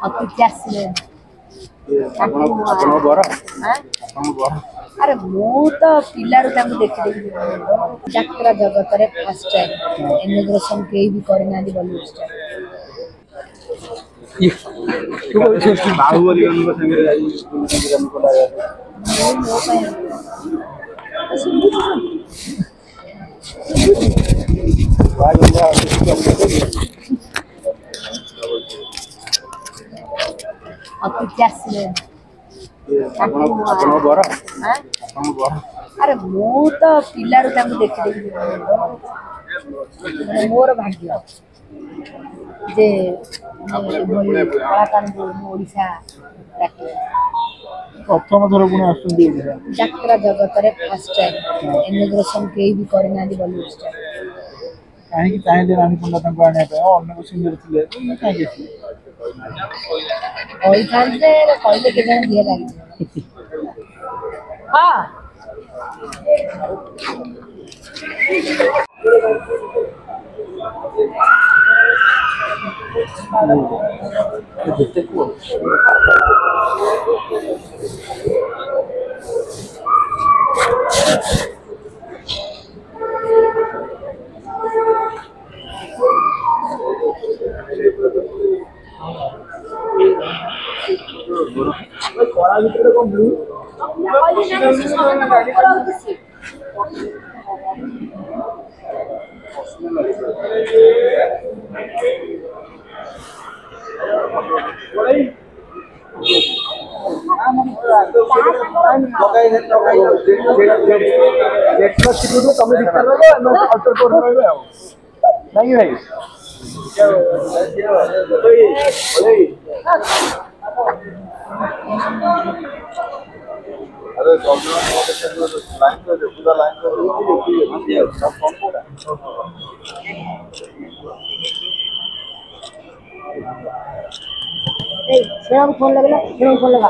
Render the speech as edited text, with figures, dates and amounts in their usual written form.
ଅତିଥି ଆସିଲେ ଆପଣଙ୍କ ବର ଆରେ ମୁଁ ତ ପିଲାରୁ ତାଙ୍କୁ ଦେଖିଦେବି ଯାତ୍ରା ଜଗତରେ ଫାଷ୍ଟ ଟାଇମ୍ ଇମିଗ୍ରେସନ୍ କେହି ବି କରିନାହାନ୍ତି ବଲିଉଡ୍ ଷ୍ଟାର। ବାହୁବଲି ମୋ ପାଇଁ ଅତିଥି ଆସିଲେ ଆପଣଙ୍କ ବର ଆରେ ମୁଁ ତ ପିଲାରୁ ତାଙ୍କୁ ଦେଖିଦେବି ମୋର ଭାଗ୍ୟ ଯେ ଏଭଳି କଳାକାରଙ୍କୁ ଓଡ଼ିଶା ଡାକିଲା। ପ୍ରଥମ ଥର ପୁଣି ଆସୁଛନ୍ତି ଯାତ୍ରା ଜଗତରେ ଫାଷ୍ଟ ଟାଇମ୍ ଇମିଗ୍ରେସନ୍ କେହି ବି କରିନାହାନ୍ତି ବଲିଉଡ୍ ଷ୍ଟାର। କାହିଁକି ଚାହିଁଲେ ରାଣୀ ପଣ୍ଡା ତାଙ୍କୁ ଆଣିବା ପାଇଁ ଅନ୍ୟ ସିଙ୍ଗର ଥିଲେ କାହିଁକି କହିଥାନ୍ତେ କହିଲେ କେଜାଣି ଦିଏ ଲାଗିବ। ହଁ ଯେତେ କୁହ କଳା ଭିତରେ କଣ ବ୍ଲୁ ନାଇଁ ଭାଇ अरे लाइन पूरा लाइन फोन लगा